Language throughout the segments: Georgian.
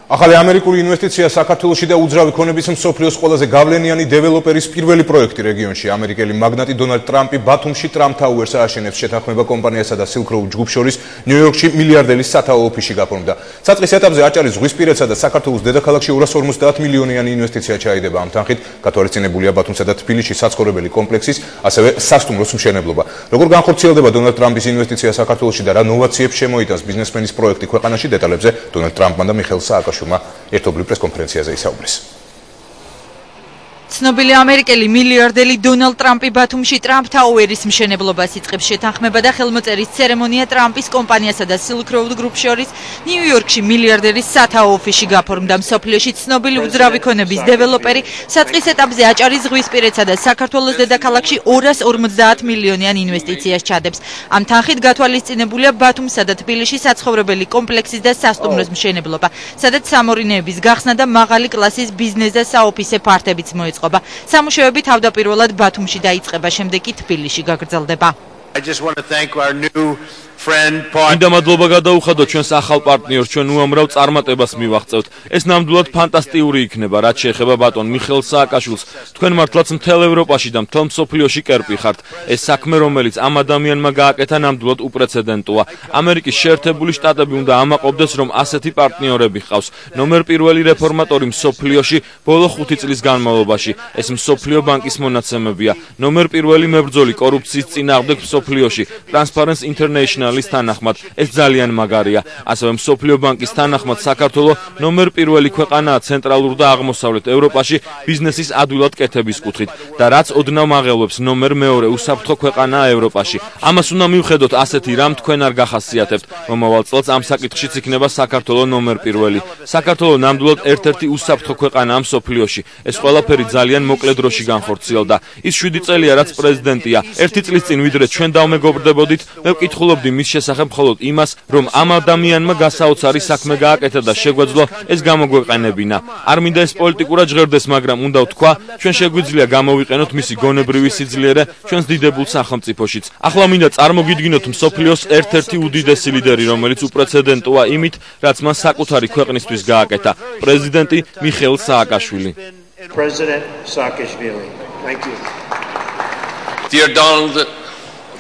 ახალი ამერიკული ინვესტიცია საქართველოში და უძრავი ქონების მსოფლიოს ყველაზე გავლენიანი დეველოპერის პირველი პროექტი რეგიონში. ამერიკელი მაგნატი დონალდ ტრამპი ბათუმში ტრამპ თაუერს ააშენებს შეთანხმება კომპანიასა და Silk Road ჯგუფს შორის ნიუ-იორკში მილიარდელის სათაო ოფისში გაფორმდა. საწყის ეტაპზე აჭარის ზღვისპირეთსა და საქართველოს დედაქალაქში 250 მილიონიანი ინვესტიცია ჩაიდება. ამ თანხით გათვალისწინებულია ბათუმსა და თბილისში საცხოვრებელი კომპლექსის, ასევე სასტუმროს მშენებლობა. როგორ განხორციელდება დონალდ ტრამპის ინვესტიცია საქართველოში და რა ნოვაციებს შემოიტანს ბიზნესმენის პროექტი ქვეყანაში, დეტალებზე დონალდ ტრამპმა და მიხეილ სააკაშვილმა ერთობლივ პრესკონფერენციაზე ისაუბრეს. ცნობილი ამერიკელი მილიარდერი დონალდ ტრამპი ბათუმში ტრამპ თაუერის მშენებლობას იწყებს. შეთანხმება და ხელმოწერის ცერემონია ტრამპის კომპანიასა და Silk Road ჯგუფს შორის ნიუ-იორკში მილიარდერის სათაო ოფისში გაფორმდა. მსოფლიოში ცნობილი უძრავი ქონების დეველოპერი საწყის ეტაპზე აჭარის ზღვისპირეთსა და საქართველოს დედაქალაქში 250 მილიონიან ინვესტიციას ჩადებს. ამ თანხით გათვალისწინებულია ბათუმსა და თბილისში საცხოვრებელი კომპლექსის და სასტუმროს მშენებლობა, სადაც სამორინეების გახსნა და მაღალი კლასის ბიზნეს და საოფისე ფართებიც მოეწყობა. სამუშაოები თავდაპირველად ბათუმში დაიწყება, შემდეგ კი თბილისში გაგრძელდება. მინდა მადლობა გადაუხადო ჩვენს ახალ პარტნიორს, ჩვენ უამრავ წარმატებას მივაღწევთ. ეს ნამდვილად ფანტასტიკური იქნება, რაც შეეხება ბატონ მიხეილ სააკაშვილს. თქვენ მართლაც მთელ ევროპაში და მთელ მსოფლიოში კერპი ხართ. ეს საქმე, რომელიც ამ ადამიანმა გააკეთა, ნამდვილად უპრეცედენტოა. ამერიკის შეერთებული შტატები უნდა ამაყობდეს, რომ ასეთი პარტნიორები ჰყავს. ნომერ პირველი რეფორმატორი მსოფლიოში ბოლო 5 წლის განმავლობაში. ეს მსოფლიო ბანკის მონაცემებია. ნომერ პირველი მებრძოლი კორუფციის წინააღმდეგ მსოფლიოში. Transparency International თანახმად ეს ძალიან მაგარია. ასევე მსოფლიო ბანკის თანახმად საქართველოს ნომერ პირველი ქვეყანაა ცენტრალურ და აღმოსავლეთ ევროპაში ბიზნესის ადვილად კეთების კუთხით და რაც ოდნავ მაღელვებს ნომერ მეორე უსაფრთხო ქვეყანაა ევროპაში. ამას უნდა მივხედოთ ასეთი რამ თქვენ არ გახასიათებთ. მომავალ წელს ამ საკითხშიც იქნება საქართველოს ნომერ პირველი. საქართველოს ნამდვილად ერთ-ერთი უსაფრთხო ქვეყანაა მსოფლიოში. ეს ყველაფერი ძალიან მოკლე დროში განხორციელდა. ის 7 წელია რაც პრეზიდენტია. 1 წლის წინ ვიდრე ჩვენ დავმეგობრდებოდით, მე ვკითხულობდი მის შესახებ მხოლოდ იმას, რომ ამ ადამიანმა გასაოცარი საქმე გააკეთა და შეგვეძლო ეს გამოგვეყენებინა. არ მინდა ეს პოლიტიკურად ჟღერდეს, მაგრამ უნდა ვთქვა, ჩვენ შეგვიძლია გამოვიყენოთ მისი გონებრივი სიძლიერე ჩვენს დიდებულ სახელმწიფოშიც. ახლა მინდა წარმოგიდგინოთ მსოფლიოს ერთ-ერთი უდიდესი ლიდერი, რომელიც უპრეცედენტოა იმით, რაც მან საკუთარი ქვეყნისთვის გააკეთა. პრეზიდენტი მიხეილ სააკაშვილი. Dear Donald,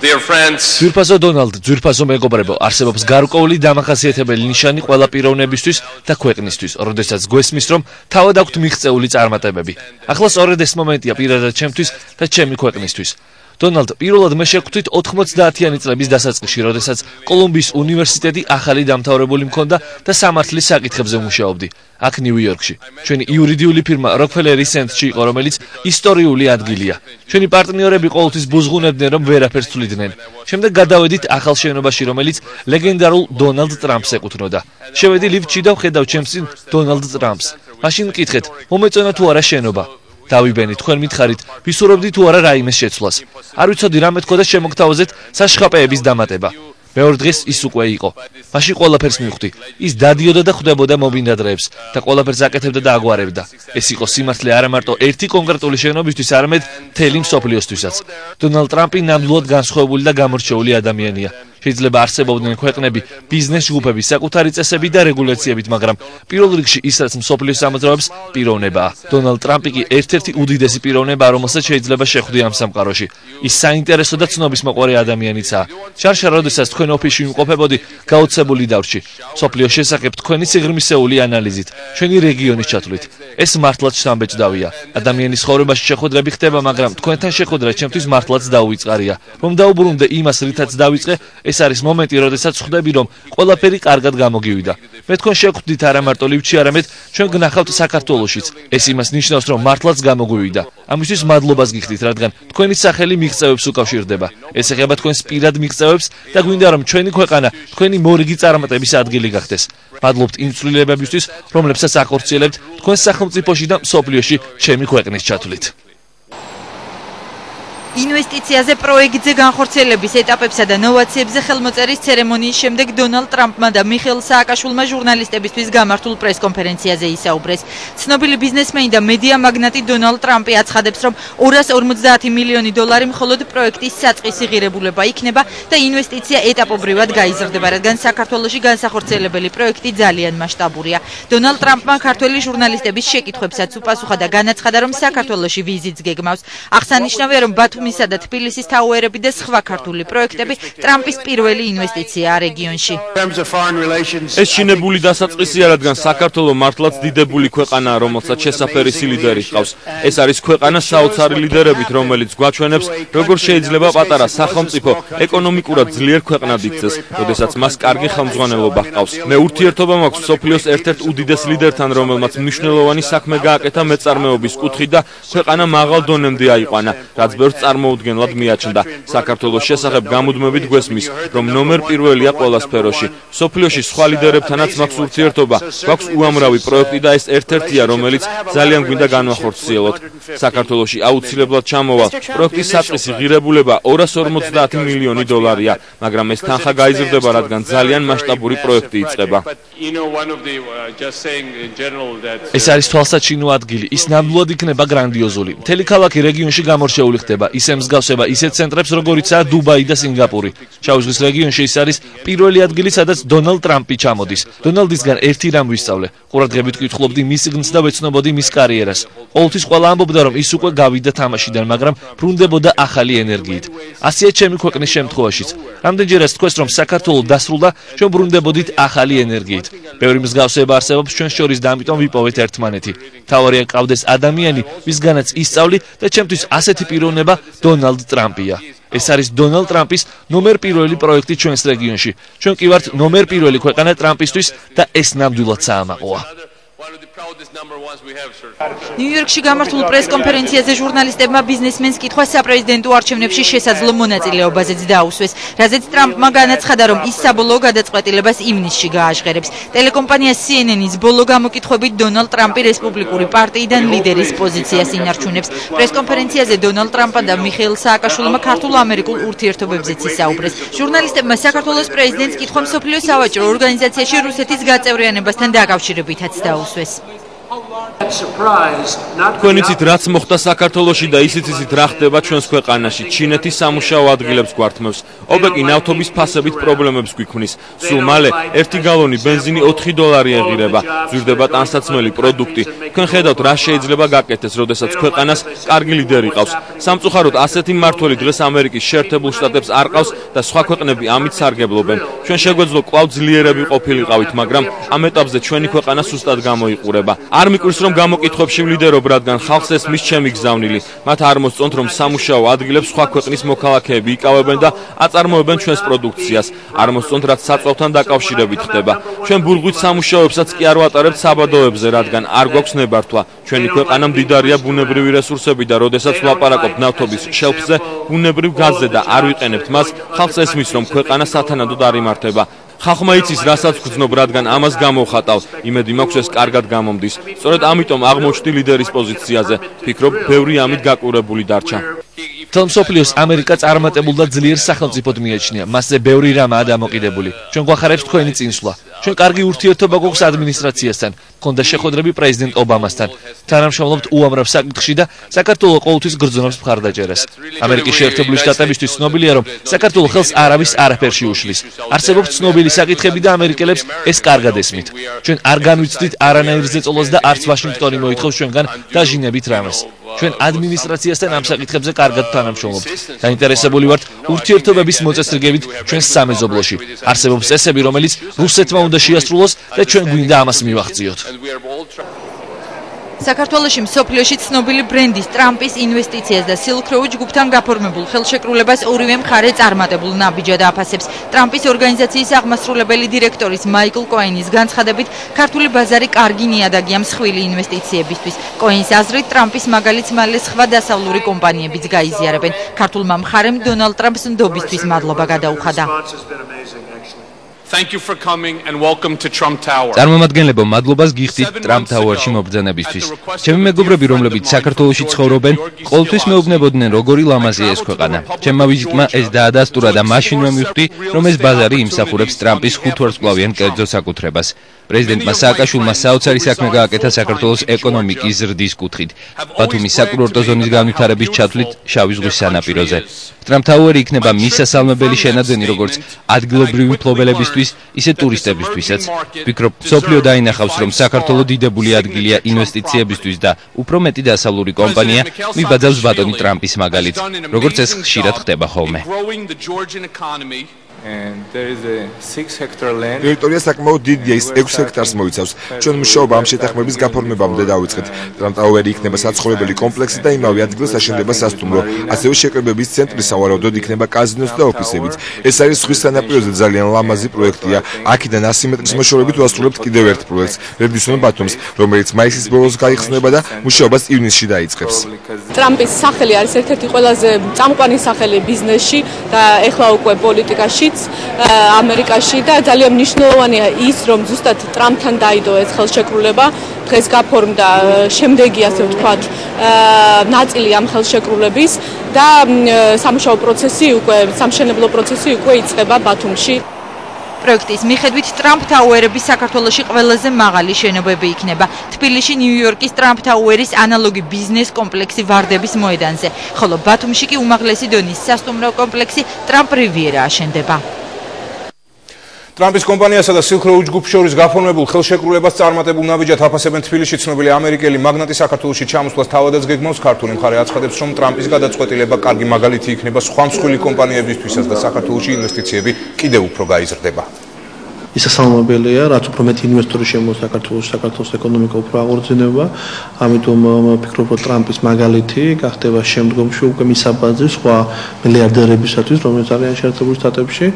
dear friends, ძვირფასო დონალდ, ძვირფასო მეგობრებო, არსებობს გარკვეული დამახასიათებელი ნიშანი ყველა პიროვნებისთვის და ქვეყნისთვის, როდესაც გვესმის, რომ თავად აქვთ მიღწეული წარმატებები. ახლა სწორედ ეს მომენტია პირადად ჩემთვის და ჩემი ქვეყნისთვის. დონალდ, პირველად მე შევხვდით 90-იანი წლების დასაწყისში, როდესაც კოლუმბიის უნივერსიტეტი ახალი დამთავრებული მქონდა და სამართლის საკითხებზე მუშაობდი. აქ ნიუ-იორკში. ჩვენი იურიდიული ფირმა Rockefeller Center-ში იყო, რომელიც ისტორიული ადგილია. ჩვენი პარტნიორები ყოველთვის ბუზღუნებდნენ, რომ ვერაფერს თვლიდნენ. შემდეგ გადავედით ახალ შენობაში, რომელიც ლეგენდარულ დონალდ ტრამპს ეკუთვნოდა. შევედი ლიფტში და ვხედავ ჩემს წინ დონალდ ტრამპს. მაშინ მკითხეთ, მომეწონა თუ არა შენობა. დავიბენით, თქვენ მითხარით, ვისურვებდი თუ არა რაიმეს შეცვლას. არ ვიცოდი რა მეთქვა და შემოგთავაზეთ საშხაპეების დამატება. მეორე დღეს ის უკვე იყო. მაშინ ყველაფერს მივხვდი. ის დადიოდა და ხვდებოდა მობინადრეებს და ყველაფერს აკეთებდა და აგვარებდა. ეს იყო სიმართლე არა მარტო ერთი კონკრეტული შენობისთვის, არამედ მთელი მსოფლიოსთვისაც. დონალდ ტრამპი ნამდვილად განსხვავებული და გამორჩეული ადამიანია. შეიძლება არსებობდნენ ქვეყნები, ბიზნეს ჯგუფები, საკუთარი წესები და რეგულაციებით, მაგრამ პირველ რიგში ის რაც მსოფლიოს ამოძრავებს, პიროვნებაა. დონალდ ტრამპი კი ერთ-ერთი უდიდესი პიროვნებაა, რომელსაც შეიძლება შეხვდე ამ სამყაროში. ის საინტერესო და ცნობისმოყვარე ადამიანიცაა. შარშა, როდესაც თქვენ ოფისში იმყოფებოდი, გაოცებული დავრჩი. მსოფლიოს შესახებ თქვენი სიღრმისეული ანალიზით, ჩვენი რეგიონის ჩათვლით. ეს მართლაც სამბეჭდავია. ადამიანის ცხოვრებაში შეხვედრები ხდება, მაგრამ თქვენთან შეხვედრა ჩემთვის მართლაც დაუვიწყარია. რომ დაუბრუნდე იმას, რითაც დავიწყე, ეს არის მომენტი, როდესაც ხვდები, რომ ყველაფერი კარგად გამოგივიდა. მე თქვენ შევხვდით არა მარტო ლიფტში, არამედ ჩვენ გნახავთ საქართველოშიც. ეს იმას ნიშნავს, რომ მართლაც გამოგვივიდა. ამისთვის მადლობას გიხდით, რადგან თქვენი სახელი მიღწევებს უკავშირდება. ეს ეხება თქვენს პირად მიღწევებს და გვინდა, რომ ჩვენი ქვეყანა, თქვენი მორიგი წარმატების ადგილი გახდეს. მადლობთ იმ ცვლილებებისთვის, რომლებსაც ახორციელებთ თქვენს სახელმწიფოში და მსოფლიოში ჩემი ქვეყნის ჩათვლით. ინვესტიციაზე პროექტზე განხორციელების ეტაპებსა და ნოვაციებზე ხელმოწერის ცერემონიის შემდეგ დონალდ ტრამპმა და მიხეილ სააკაშვილმა ჟურნალისტებისთვის გამართულ პრესკონფერენციაზე ისაუბრეს. ცნობილი ბიზნესმენი და მედია მაგნატი დონალდ ტრამპი აცხადებს, რომ $250 მილიონი მხოლოდ პროექტის საწყისი ღირებულება იქნება და ინვესტიცია ეტაპობრივად გაიზრდება, რადგან საქართველოში განსახორციელებელი პროექტი ძალიან მასშტაბურია. დონალდ ტრამპმა ქართველი ჟურნალისტების შეკითხვებსაც უპასუხა და განაცხადა, რომ საქართველოში ვიზიტს გეგმავს. აღსანიშნავია, რომ ბათუმისა და თბილისის თაუერები და სხვა ქართული პროექტები ტრამპის პირველი ინვესტიციაა რეგიონში. ეს შინებული დასაწყისია, რადგან საქართველო მართლაც დიდებული ქვეყანაა, რომელსაც შესაფერისი ლიდერი ჰყავს. ეს არის ქვეყანა საოცარი ლიდერებით, რომელიც გვაჩვენებს, როგორ შეიძლება პატარა სახელმწიფო ეკონომიკურად ძლიერ ქვეყნად იქცეს, როდესაც მას კარგი ხელმძღვანელობა ჰყავს. მე ურთიერთობა მაქვს მსოფლიოს ერთ-ერთ უდიდეს ლიდერთან, რომელმაც მნიშვნელოვანი საქმე გააკეთა მეწარმეობის კუთხით და ქვეყანა მაღალ დონემდე აიყვანა, რაც ბევრს წარმოუდგენლად მიაჩნდა. საქართველოს შესახებ გამუდმებით გვესმის, რომ ნომერ პირველია ყველა სფეროში. მსოფლიოში სხვა ლიდერებთანაც მაქვს ურთიერთობა, გვაქვს უამრავი პროექტი და ეს ერთ-ერთია, რომელიც ძალიან გვინდა განვახორციელოთ. საქართველოში აუცილებლად ჩამოვალ. პროექტის საწყისი ღირებულება $250 მილიონი, მაგრამ ეს თანხა გაიზრდება, რადგან ძალიან მასშტაბური პროექტი იწყება. ეს არის თვალსაჩინო ადგილი, ის ნამდვილად იქნება გრანდიოზული. მთელი ქალაქი რეგიონში გამორჩეული ხდება, ისე მსგავსება ისეთ ცენტრებს, როგორიცაა დუბაი და სინგაპური. შავი ზღვის რეგიონში ის არის პირველი ადგილი, სადაც დონალდ ტრამპი ჩამოდის. დონალდისგან ერთი რამ ვისწავლე. ყურადღებით ვკითხულობდი მის გზნს და ვეცნობოდი მის კარიერას. ყოველთვის ყველა ამბობდა, რომ ის უკვე გავიდა თამაშიდან, მაგრამ ბრუნდებოდა ახალი ენერგიით. ასეა ჩემი ქვეყნის შემთხვევაშიც. რამდენჯერაც თქვეს, რომ საქართველო დასრულდა, ჩვენ ბრუნდებოდით ახალი ენერგიით. ბევრი მსგავსება არსებობს ჩვენს შორის და ამიტომ ვიპოვეთ ერთმანეთი. მთავარია გყავდეს ადამიანი, ვისგანაც ისწავლი და ჩემთვის ასეთი პიროვნება დონალდ ტრამპია. ეს არის დონალდ ტრამპის ნომერ პირველი პროექტი ჩვენს რეგიონში. ჩვენ კი ვართ ნომერ პირველი ქვეყანა ტრამპისთვის და ეს ნამდვილად საამაყოა. ნიუ-იორკში გამართულ პრესკონფერენციაზე ჟურნალისტებმა ბიზნესმენს კითხვა საპრეზიდენტო არჩევნებში შესაძლო მონაწილეობაზეც დაუსვეს, რაზეც ტრამპმა განაცხადა, რომ ის საბოლოო გადაწყვეტილებას ივნისში გააჟღერებს. ტელეკომპანია CNN-ის ბოლო გამოკითხვებით დონალდ ტრამპი რესპუბლიკური პარტიიდან ლიდერის პოზიციას ინარჩუნებს. პრესკონფერენციაზე დონალდ ტრამპმა და მიხეილ სააკაშვილმა ქართულ-ამერიკულ ურთიერთობებზეც ისაუბრეს. ჟურნალისტებმა საქართველოს პრეზიდენტს კითხვა მსოფლიო სავაჭრო ორგანიზაციაში რუსეთის გაწევრიანებასთან დაკავშირებითაც დაუსვეს. თქვენ იცით, რაც მოხდა საქართველოში და ისიც იცით, რა ხდება ჩვენს ქვეყანაში. ჩინეთის სამუშაო ადგილებს გვართმევს. ოპეკი ნავთობის ფასებით პრობლემებს გვიქმნის. სულ მალე 1 გალონი ბენზინი $4 ეღირება. ზრდება ტანსაცმელი პროდუქტი. თქვენ ხედავთ, რა შეიძლება გაკეთდეს, როდესაც ქვეყანას კარგი ლიდერი ყავს. სამწუხაროდ, ასეთი მმართველი დღეს ამერიკის შეერთებულ შტატებს არ ყავს და სხვა ქვეყნები ამით სარგებლობენ. ჩვენ შეგვეძლო კვლავ ძლიერები ყოფილიყავით, მაგრამ ამ ეტაპზე ჩვენი ქვეყანა სუსტად გამოიყურება. არ მიკვირს, რომ გამოკითხვებში ვლიდერობ, რადგან ხალხს ესმის ჩემი გზავნილი. მათ არ მოსწონთ, რომ სამუშაო ადგილებს სხვა ქვეყნის მოქალაქეები იკავებენ და აწარმოებენ ჩვენს პროდუქციას. არ მოსწონთ, რაც საწვავთან დაკავშირებით ხდება. ჩვენ ბურღვით სამუშაოებსაც კი არ ვატარებთ საბადოებზე, რადგან არ გვაქვს ნებართვა. ჩვენი ქვეყანა მდიდარია ბუნებრივი რესურსები და როდესაც ვლაპარაკობთ ნავთობის შელფზე, ბუნებრივ გაზზე და არ ვიყენებთ მას, ხალხს ესმის, რომ ქვეყანა სათანადოდ არ იმართება. ხალხმა იცის, რასაც გვგრძნობ, რადგან ამას გამოვხატავ. იმედი მაქვს, ეს კარგად გამომდის. სწორედ ამიტომ აღმოჩნდი ლიდერის პოზიციაზე. ფიქრობ, ბევრი ამით გაკვირვებული დარჩა. მთელ მსოფლიოს ამერიკა წარმატებულ და ძლიერ სახელმწიფოდ მიაჩნია. მასზე ბევრი რამაა დამოკიდებული. ჩვენ გვახარებს თქვენი წინსვლა. ჩვენ კარგი ურთიერთობა გვაქვს ადმინისტრაციასთან, გქონდა შეხვედრები პრეზიდენტ ობამასთან. თანამშრომლობთ უამრავ საკითხში და საქართველო ყოველთვის გრძნობს მხარდაჭერას. ამერიკის შეერთებული შტატებისთვის ცნობილია, რომ საქართველო ხელს არავის არაფერში უშლის. არსებობს ცნობილი საკითხები და ამერიკელებს ეს კარგად ესმით. ჩვენ არ განვიცდით არანაირ ზეწოლას და არც ვაშინგტონი მოითხოვს ჩვენგან დაჟინებით რამეს. ჩვენ ადმინისტრაციასთან ამ საკითხებზე კარგად თანამშრომლობთ. დაინტერესებული ვართ ურთიერთობების მოწესრიგებით ჩვენს სამეზობლოში. არსებობს წესები, რომელიც რუსეთმა უნდა შეასრულოს და ჩვენ გვინდა ამას მივახციოთ. საქართველოში მსოფლიოში ცნობილი ბრენდის ტრამპის ინვესტიციას და Silk Road ჯგუფთან გაფორმებულ ხელშეკრულებას ორივე მხარე წარმატებულ ნაბიჯად აფასებს. ტრამპის ორგანიზაციის აღმასრულებელი დირექტორის მაიკლ კოენის განცხადებით, ქართული ბაზარი კარგი ნიადაგია მსხვილი ინვესტიციებისთვის. კოენის აზრით, ტრამპის მაგალითს მალე სხვა დასავლური კომპანიებიც გაიზიარებენ. ქართულმა მხარემ დონალდ ტრამპს ნდობისთვის მადლობა გადაუხადა. Thank you for coming and welcome to Trump Tower. წარმომადგენლებო, მადლობას გიხდით Trump Tower-ში მობრძანებისთვის. ჩემი მეგობრები, რომლებიც საქართველოში ცხოვრობენ, ყოველთვის მეუბნებოდნენ, როგორი ლამაზია ეს ქვეყანა. ჩემმა ვიზიტმა ეს დაადასტურა და მაშინვე მივხვდი, რომ ეს ბაზარი იმსახურებს Trump-ის 5 ვარსკვლავიან კერძო საკუთრებას. პრეზიდენტმა სააკაშვილმა საოცარი საქმე გააკეთა საქართველოს ეკონომიკის ზრდის კუთხით. ბათუმის საკურორტო ზონის განვითარების ჩათვლით შავი ზღვის სანაპიროზე. Trump Tower-ი იქნება მისასალმებელი შენაძენი როგორც ადგილობრივი მფლობელებისთვის, ისე ტურისტებისთვისაც. ვფიქრობ, მსოფლიო დაინახავს, რომ საქართველო დიდებული ადგილია ინვესტიციებისთვის და უფრო მეტი დასავლური კომპანია მიბაძავს ბატონი ტრამპის მაგალითს, როგორც ეს ხშირად ხდება ხოლმე. ტერიტორია საკმაოდ დიდია, ის 6 ჰექტარს მოიცავს. ჩვენ მუშაობა ამ შეთანხმების გაფორმებამდე დავიწყეთ. Trump Tower-ი იქნება საცხოვრებელი კომპლექსი და იმავე ადგილას აშენდება სასტუმრო. ასევე შეკრებების ცენტრი, სავარაუდოდ იქნება კაზინოს და ოფისებიც. ეს არის ზღვის სანაპიროზე ძალიან ლამაზი პროექტია. აქედან 100 მეტრის მოშორებით ვასრულებთ კიდევ ერთ პროექტს, Redison Batums, რომელიც მაისის ბოლოს გაიხსნება და მუშაობას ივნისში დაიწყებს. ტრამპის სახელი არის ერთ-ერთი ყველაზე წამყვანი სახელი ბიზნესში და ეხლა უკვე პოლიტიკაში. ამერიკაში და ძალიან მნიშვნელოვანია ის, რომ ზუსტად ტრამპთან დაიდო ეს ხელშეკრულება, დღეს გაფორმდა შემდეგი, ასე ვთქვათ, ნაწილი ამ ხელშეკრულების და სამუშაო პროცესი უკვე, სამშენებლო პროცესი უკვე იწყება ბათუმში. პროექტის მიხედვით Trump Tower-ები საქართველოში ყველაზე მაღალი შენობები იქნება. თბილისში ნიუ-იორკის Trump Tower-ის ანალოგი ბიზნეს კომპლექსი ვარდების მოედანზე, ხოლო ბათუმში კი უმაღლესი დონის სასტუმრო კომპლექსი Trump Riviera აშენდება. ტრამპის კომპანიასა და Silk Road ჯგუფს შორის გაფორმებულ ხელშეკრულებას წარმატებულ ნაბიჯად აფასებენ თბილისში ცნობილი ამერიკელი მაგნატი საქართველოში ჩამოსვლას თავადაც გეგმავს. ქართული მხარე აცხადებს, რომ ტრამპის გადაწყვეტილება კარგი მაგალითი იქნება სხვა მსხვილი კომპანიებისთვისაც და საქართველოში ინვესტიციები კიდევ უფრო გაიზრდება. ისასალმებელია, რაც უფრო მეტი ინვესტორი შემოვა საქართველოს ეკონომიკა უფრო აღორძინება. ამიტომ ვფიქრობ, რომ ტრამპის მაგალითი გახდება შემდგომში უკვე მისაბაძი სხვა მილიარდერებისათვის, რომლებიც არიან შეერთებულ შტატებში,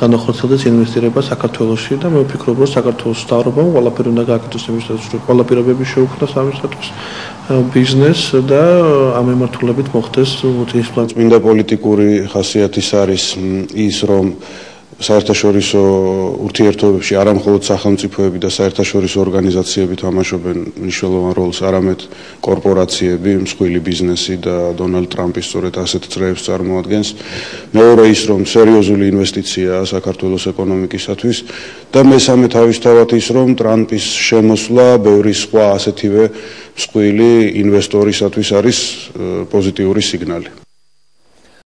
განახორციელდეს ინვესტირება საქართველოში და მე ვფიქრობ, რომ საქართველოს მთავრობამ ყველაფერი უნდა გააკეთოს იმისათვის, რომ ყველა პირობები შეუქმნას ამისათვის ბიზნესს და ამ მიმართულებით მოხდეს ის პლანი. წმინდა პოლიტიკური ხასიათის არის ის, რომ საერთაშორისო ურთიერთობებში არა მხოლოდ სახელმწიფოები და საერთაშორისო ორგანიზაციები თამაშობენ მნიშვნელოვან როლს, არამედ კორპორაციები, მსხვილი ბიზნესი და დონალდ ტრამპი სწორედ ასეთ წრეებს წარმოადგენს. მეორე ის, რომ სერიოზული ინვესტიციაა საქართველოს ეკონომიკისათვის და მესამე თავისთავად ის, რომ ტრამპის შემოსვლა ბევრი სხვა ასეთივე მსხვილი ინვესტორისათვის არის პოზიტიური სიგნალი.